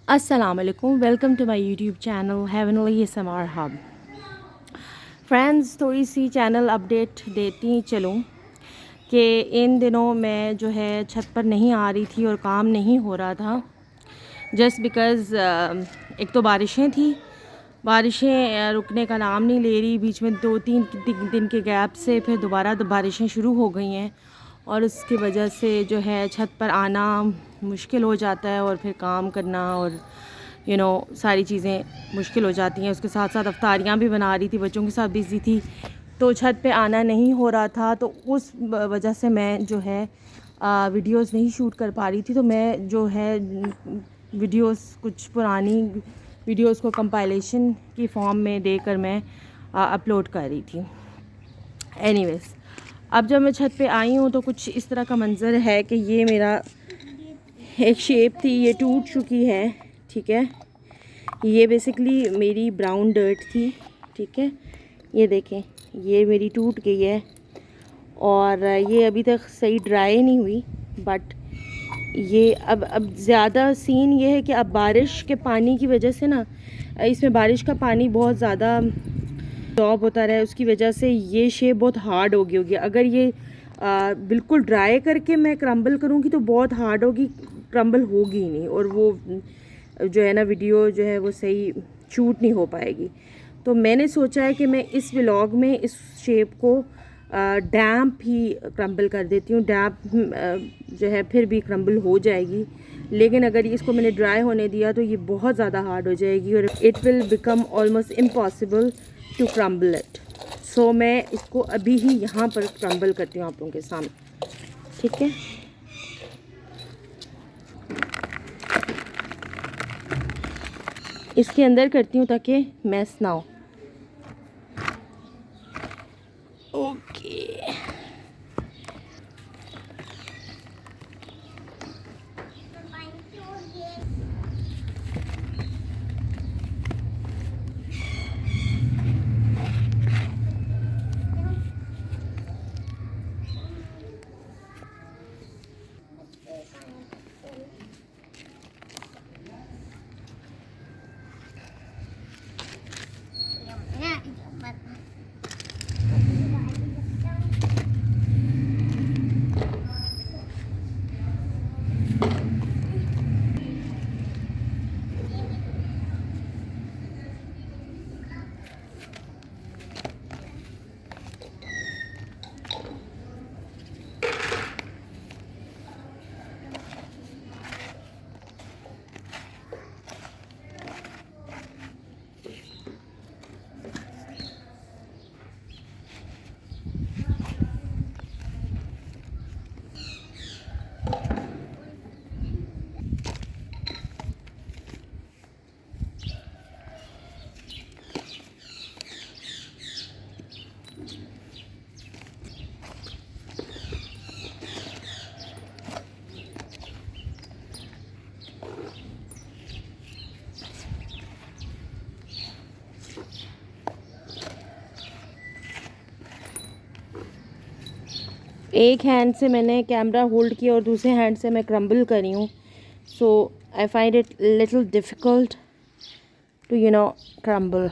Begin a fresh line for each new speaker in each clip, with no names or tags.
अस्सलाम वालेकुम, welcome to my YouTube channel heavenly ASMR hub. Friends, थोड़ी सी चैनल अपडेट देती चलूँ कि इन दिनों मैं जो है छत पर नहीं आ रही थी और काम नहीं हो रहा था, जस्ट बिकॉज़ एक तो बारिशें थी। बारिशें रुकने का नाम नहीं ले रही। बीच में 2-3 दिन के गैप से फिर दोबारा बारिशें शुरू हो गई हैं और उसकी वजह से जो है छत पर आना मुश्किल हो जाता है और फिर काम करना और सारी चीज़ें मुश्किल हो जाती हैं। उसके साथ साथ अफ्तारियाँ भी बना रही थी, बच्चों के साथ बिज़ी थी, तो छत पे आना नहीं हो रहा था। तो उस वजह से मैं जो है वीडियोस नहीं शूट कर पा रही थी। तो मैं जो है वीडियोस, कुछ पुरानी वीडियोस को कंपाइलेशन की फॉर्म में देकर मैं अपलोड कर रही थी। एनीवेज़, अब जब मैं छत पे आई हूँ तो कुछ इस तरह का मंज़र है कि ये मेरा एक शेप थी, ये टूट चुकी है। ठीक है, ये बेसिकली मेरी ब्राउन डर्ट थी। ठीक है, ये देखें, ये मेरी टूट गई है और ये अभी तक सही ड्राई नहीं हुई। बट ये अब ज़्यादा सीन ये है कि अब बारिश के पानी की वजह से ना, इसमें बारिश का पानी बहुत ज़्यादा ड्रॉप होता रहा है, उसकी वजह से ये शेप बहुत हार्ड हो गई होगी। अगर ये बिल्कुल ड्राई करके मैं क्रम्बल करूँगी तो बहुत हार्ड होगी, क्रम्बल होगी ही नहीं और वो जो है ना वीडियो जो है वो सही शूट नहीं हो पाएगी। तो मैंने सोचा है कि मैं इस व्लॉग में इस शेप को डैम्प ही क्रम्बल कर देती हूँ। डैम्प जो है फिर भी क्रम्बल हो जाएगी, लेकिन अगर इसको मैंने ड्राई होने दिया तो ये बहुत ज़्यादा हार्ड हो जाएगी और it will become almost impossible to crumble it. So मैं इसको अभी ही यहाँ पर क्रम्बल करती हूँ आप लोगों के सामने। ठीक है, इसके अंदर करती हूँ ताकि मैस ना हो। ओके, एक हैंड से मैंने कैमरा होल्ड किया और दूसरे हैंड से मैं क्रम्बल कर रही हूँ। So I find it little difficult to crumble.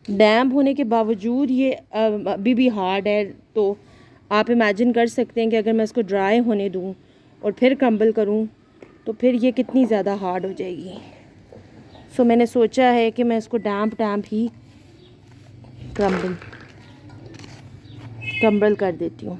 Damp होने के बावजूद ये अभी भी हार्ड है। तो आप इमेजिन कर सकते हैं कि अगर मैं इसको ड्राई होने दूँ और फिर क्रम्बल करूँ तो फिर ये कितनी ज़्यादा हार्ड हो जाएगी। सो मैंने सोचा है कि मैं इसको डैम्प ही क्रम्बल कर देती हूँ।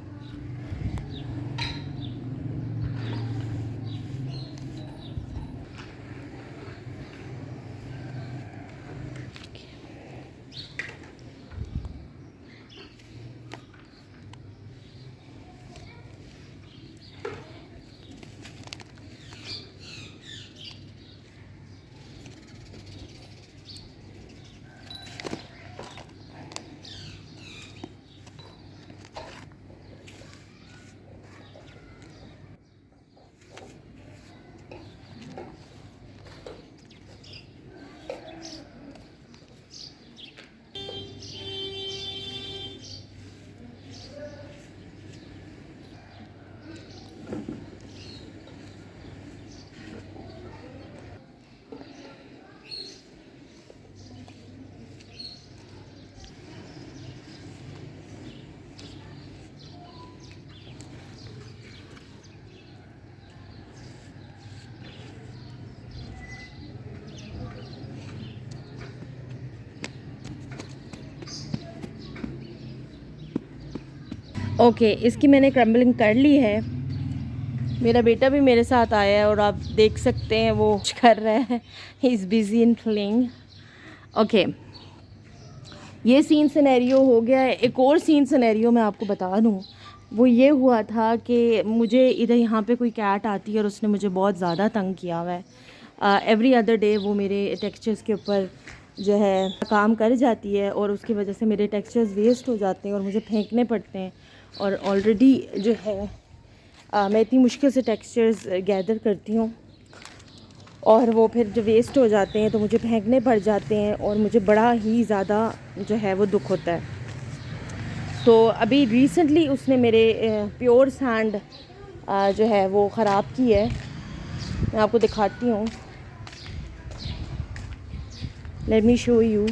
ओके, इसकी मैंने क्रम्बलिंग कर ली है। मेरा बेटा भी मेरे साथ आया है और आप देख सकते हैं वो कर रहा है, he is busy in playing. Okay, ये सीन सिनेरियो हो गया है। एक और सीन सिनेरियो मैं आपको बता दूँ, वो ये हुआ था कि मुझे इधर यहाँ पे कोई कैट आती है और उसने मुझे बहुत ज़्यादा तंग किया हुआ है। एवरी अदर डे वो मेरे टेक्सचर्स के ऊपर जो है काम कर जाती है और उसकी वजह से मेरे टेक्सचर्स वेस्ट हो जाते हैं और मुझे फेंकने पड़ते हैं। और ऑलरेडी जो है मैं इतनी मुश्किल से टेक्सचर्स गैदर करती हूँ और वो फिर जो वेस्ट हो जाते हैं तो मुझे फेंकने पड़ जाते हैं और मुझे बड़ा ही ज़्यादा जो है वो दुख होता है। तो अभी रिसेंटली उसने मेरे प्योर सैंड जो है वो ख़राब की है। मैं आपको दिखाती हूँ, लेट मी शो यू।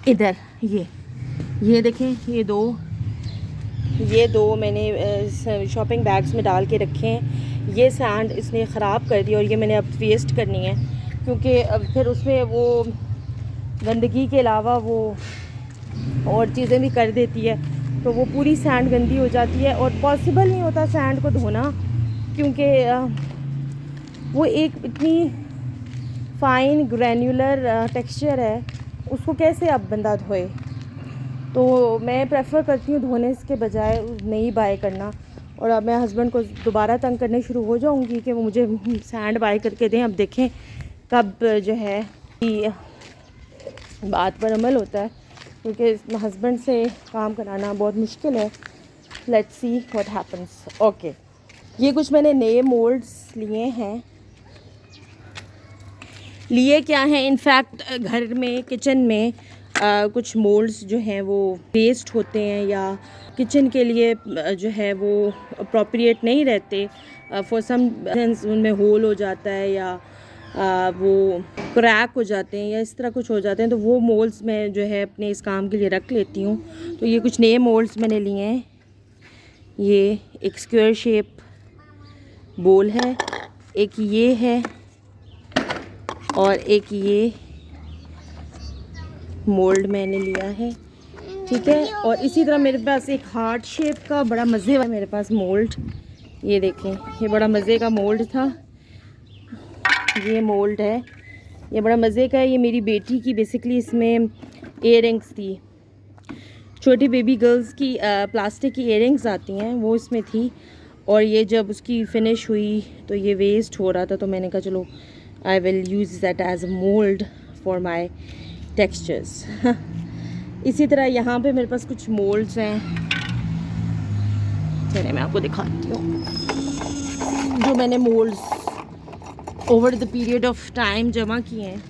इधर ये देखें, ये दो मैंने शॉपिंग बैग्स में डाल के रखे हैं। ये सैंड इसने ख़राब कर दी और ये मैंने अब वेस्ट करनी है, क्योंकि अब फिर उसमें वो गंदगी के अलावा वो और चीज़ें भी कर देती है, तो वो पूरी सैंड गंदी हो जाती है और पॉसिबल नहीं होता सैंड को धोना, क्योंकि वो एक इतनी फ़ाइन ग्रैन्युलर टेक्सचर है, उसको कैसे अब बंदा धोए। तो मैं प्रेफर करती हूँ धोने के बजाय नहीं बाय करना। और अब मैं हस्बैंड को दोबारा तंग करने शुरू हो जाऊँगी कि वो मुझे सैंड बाय करके दें। अब देखें कब जो है बात पर अमल होता है, क्योंकि हस्बैंड से काम कराना बहुत मुश्किल है। Let's see what happens. Okay, ये कुछ मैंने नए मोल्ड्स लिए क्या हैं, इनफैक्ट घर में किचन में कुछ मोल्ड्स जो हैं वो वेस्ट होते हैं या किचन के लिए जो है वो अप्रोप्रिएट नहीं रहते, फॉर सम उनमें होल हो जाता है या वो क्रैक हो जाते हैं या इस तरह कुछ हो जाते हैं, तो वो मोल्ड्स मैं जो है अपने इस काम के लिए रख लेती हूँ। तो ये कुछ नए मोल्ड्स मैंने लिए हैं। ये एक स्क्वायर शेप बोल है, एक ये है और एक ये मोल्ड मैंने लिया है, ठीक है। और इसी तरह मेरे पास एक हार्ट शेप का बड़ा मज़े वाला मेरे पास मोल्ड, ये देखें, ये बड़ा मज़े का मोल्ड था। ये मोल्ड है, ये बड़ा मज़े का है। ये मेरी बेटी की बेसिकली इसमें इयररिंग्स थी, छोटी बेबी गर्ल्स की प्लास्टिक की इयररिंग्स आती हैं, वो इसमें थी। और ये जब उसकी फ़िनिश हुई तो ये वेस्ट हो रहा था, तो मैंने कहा चलो I will use that as a mould for my textures. इसी तरह यहाँ पे मेरे पास कुछ मोल्ड्स हैं, चलिए मैं आपको दिखाती हूँ, जो मैंने moulds over the period of time जमा किए हैं।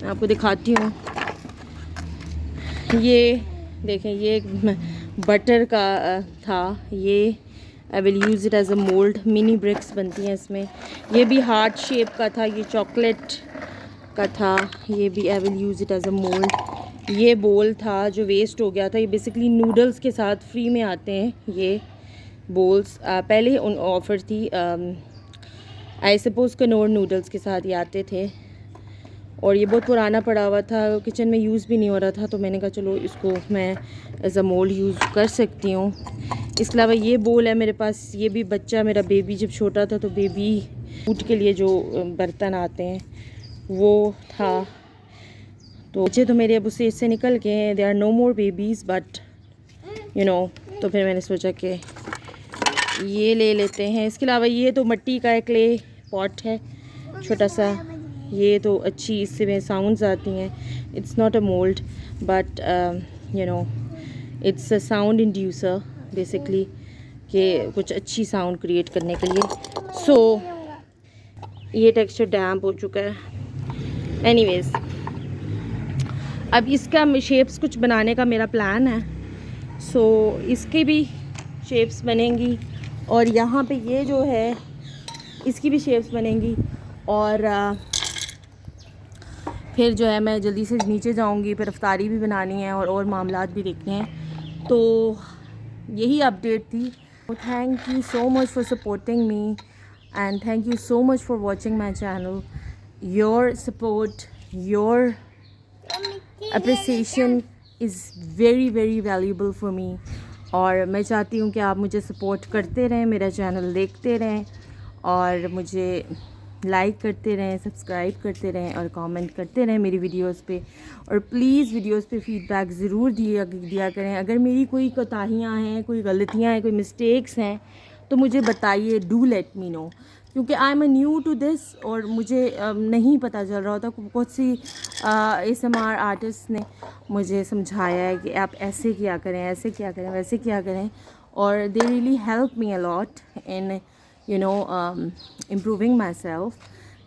मैं आपको दिखाती हूँ। ये देखें, ये एक बटर का था, ये I will use it as a mould. Mini bricks बनती हैं इसमें। ये भी हार्ट शेप का था, ये चॉकलेट का था, ये भी आई will use it as a mould. ये बोल था जो वेस्ट हो गया था, ये बेसिकली नूडल्स के साथ फ्री में आते हैं ये बोल्स। पहले उन ऑफ़र थी, आई सपोज़ कनौर नूडल्स के साथ ये आते थे और ये बहुत पुराना पड़ा हुआ था, किचन में यूज़ भी नहीं हो रहा था, तो मैंने कहा चलो इसको मैं एज़ अ मोल्ड यूज़ कर सकती हूँ। इसके अलावा ये बोल है मेरे पास, ये भी बच्चा मेरा बेबी जब छोटा था तो बेबी फूड के लिए जो बर्तन आते हैं वो था। तो बच्चे तो मेरे अब उसे इससे निकल के हैं, they are no more babies, but you know, तो फिर मैंने सोचा कि ये ले लेते हैं। इसके अलावा ये तो मिट्टी का एक क्ले पॉट है छोटा सा, ये तो अच्छी इससे में साउंड्स आती हैं। It's not a mould but you no it's a sound inducer basically, कि कुछ अच्छी साउंड क्रिएट करने के लिए। सो ये टेक्सचर डैम्प हो चुका है। एनीवेज, अब इसका शेप्स कुछ बनाने का मेरा प्लान है। सो इसके भी शेप्स बनेंगी और यहाँ पे ये जो है इसकी भी शेप्स बनेंगी। और फिर जो है मैं जल्दी से नीचे जाऊँगी, फिर अफ्तारी भी बनानी है और मामलात भी देखने हैं। तो यही अपडेट थी। Thank you so much for supporting me and thank you so much for watching my channel. Your support, your appreciation is very very valuable for me, और मैं चाहती हूँ कि आप मुझे सपोर्ट करते रहें, मेरा चैनल देखते रहें और मुझे लाइक करते रहें, सब्सक्राइब करते रहें और कमेंट करते रहें मेरी वीडियोस पे। और प्लीज़ वीडियोस पे फ़ीडबैक ज़रूर दिया करें। अगर मेरी कोई कोताहियाँ हैं, कोई गलतियाँ हैं, कोई मिस्टेक्स हैं तो मुझे बताइए, डू लेट मी नो, क्योंकि I am new to this और मुझे नहीं पता चल रहा होता। कुछ सी ASMR आर्टिस्ट ने मुझे समझाया है कि आप ऐसे किया करें, ऐसे किया करें, वैसे किया करें, और they really help me a lot in improving myself.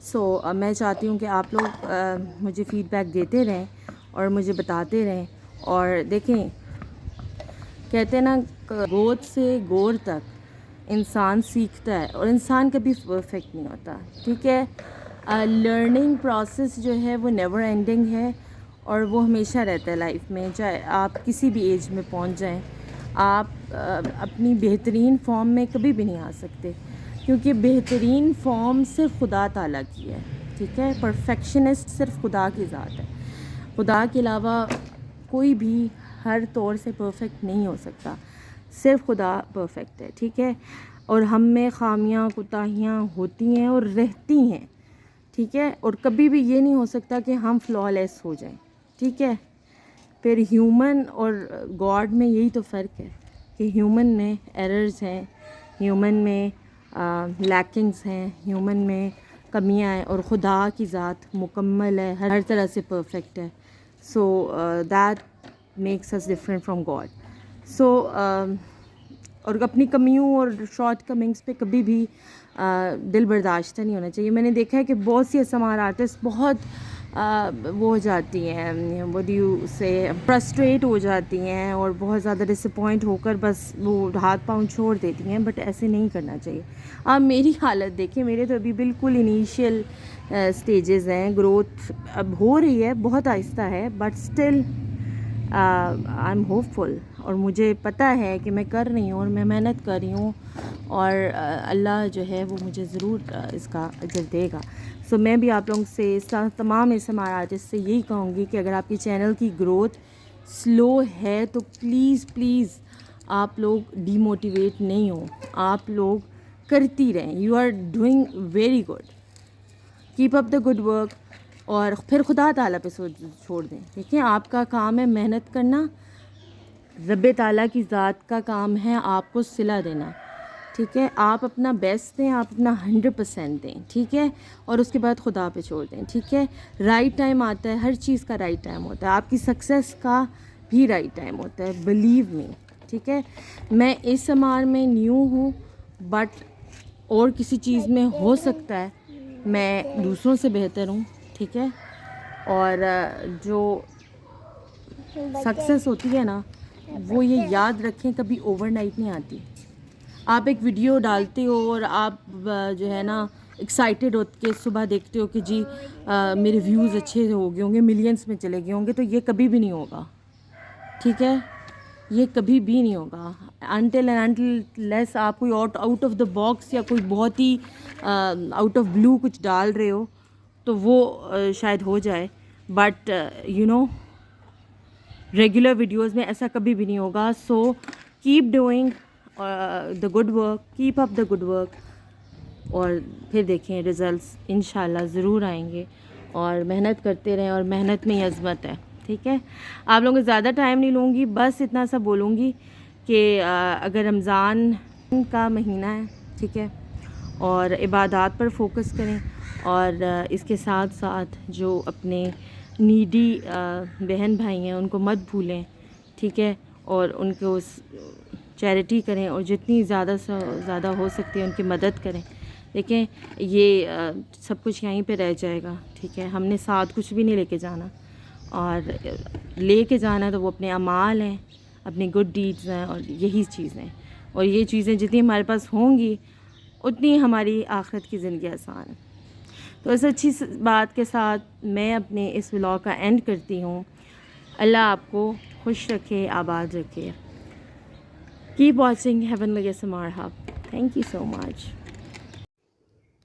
So मैं चाहती हूँ कि आप लोग मुझे फ़ीडबैक देते रहें और मुझे बताते रहें। और देखें, कहते हैं ना, गोद से गोर तक इंसान सीखता है और इंसान कभी परफेक्ट नहीं होता, ठीक है। लर्निंग प्रोसेस जो है वो नेवर एंडिंग है और वो हमेशा रहता है लाइफ में। चाहे आप किसी भी एज में पहुंच जाएं, आप अपनी बेहतरीन फॉर्म में कभी भी नहीं आ सकते, क्योंकि बेहतरीन फॉर्म सिर्फ खुदा ताला की है, ठीक है। परफेक्शनिस्ट सिर्फ खुदा की ज़ात है। खुदा के अलावा कोई भी हर तौर से परफेक्ट नहीं हो सकता, सिर्फ खुदा परफेक्ट है, ठीक है। और हम में खामियां, कोताहियाँ होती हैं और रहती हैं, ठीक है। और कभी भी ये नहीं हो सकता कि हम फ्लॉलेस हो जाएं, ठीक है। फिर ह्यूमन और गॉड में यही तो फ़र्क है कि ह्यूमन में एरर्स हैं, ह्यूमन में लैकिंग्स हैं, ह्यूमन में कमियां हैं, और खुदा की ज़ात मुकम्मल है, हर तरह से परफेक्ट है। So that makes us different from God. So और अपनी कमियों और शॉर्ट कमिंग्स पे कभी भी दिल बर्दाश्त नहीं होना चाहिए। मैंने देखा है कि बहुत सी ASMR आर्टिस्ट बहुत वो हो जाती हैं, व्हाट डू यू से, फ्रस्ट्रेट हो जाती हैं और बहुत ज़्यादा डिसअपॉइंट होकर बस वो हाथ पाँव छोड़ देती हैं, बट ऐसे नहीं करना चाहिए। आप मेरी हालत देखिए, मेरे तो अभी बिल्कुल इनिशियल स्टेजेस हैं, ग्रोथ अब हो रही है, बहुत आहिस्ता है, but still I am hopeful. और मुझे पता है कि मैं कर रही हूँ और मैं मेहनत कर रही हूँ और अल्लाह जो है वो मुझे ज़रूर इसका अजर देगा। सो मैं भी आप लोगों से, तमाम ASMR आर्टिस्ट से यही कहूँगी कि अगर आपकी चैनल की ग्रोथ स्लो है तो प्लीज़ प्लीज़ आप लोग डीमोटिवेट नहीं हो, आप लोग करती रहें। You are doing very good, keep up the good work, और फिर खुदा ताला पे छोड़ दें, ठीक है। आपका काम है मेहनत करना, रब ताला की ज़ात का काम है आपको सिला देना, ठीक है। आप अपना बेस्ट दें, आप अपना 100% दें, ठीक है, और उसके बाद खुदा पे छोड़ दें, ठीक है। राइट टाइम आता है, हर चीज़ का राइट टाइम होता है, आपकी सक्सेस का भी राइट टाइम होता है, बिलीव मी, ठीक है। मैं ASMR में न्यू हूँ, बट और किसी चीज़ में हो सकता है मैं दूसरों से बेहतर हूँ, ठीक है। और जो सक्सेस होती है ना, वो ये याद रखें, कभी ओवरनाइट नहीं आती। आप एक वीडियो डालते हो और आप जो है ना एक्साइटेड हो के सुबह देखते हो कि जी मेरे व्यूज़ अच्छे हो गए होंगे, मिलियंस में चले गए होंगे, तो ये कभी भी नहीं होगा, ठीक है। ये कभी भी नहीं होगा अनटिल एंड अनलेस आप कोई आउट ऑफ द बॉक्स या कोई बहुत ही आउट ऑफ ब्लू कुछ डाल रहे हो, तो वो शायद हो जाए, but you know regular videos में ऐसा कभी भी नहीं होगा। So keep doing the good work, keep up the good work, और फिर देखें रिज़ल्ट्स इंशाल्लाह ज़रूर आएंगे। और मेहनत करते रहें, और मेहनत में ही अज़मत है, ठीक है। आप लोगों को ज़्यादा टाइम नहीं लूँगी, बस इतना सा बोलूँगी कि अगर रमज़ान का महीना है, ठीक है, और इबादत पर फोकस करें, और इसके साथ साथ जो अपने नीडी बहन भाई हैं उनको मत भूलें, ठीक है, और उनको चैरिटी करें, और जितनी ज़्यादा से ज़्यादा हो सकती है उनकी मदद करें। देखें, ये सब कुछ यहीं पे रह जाएगा, ठीक है। हमने साथ कुछ भी नहीं लेके जाना, और लेके जाना तो वो अपने अमाल हैं, अपने गुड डीड्स हैं, और यही चीज़ें हैं। और ये चीज़ें जितनी हमारे पास होंगी उतनी हमारी आखिरत की ज़िंदगी आसान है। तो इस अच्छी बात के साथ मैं अपने इस व्लॉग का एंड करती हूँ। अल्लाह आपको खुश रखे, आबाद रखे। Keep watching heavenly ASMR hub. Thank you so much.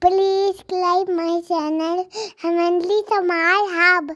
Please like my channel Heavenly ASMR Hub.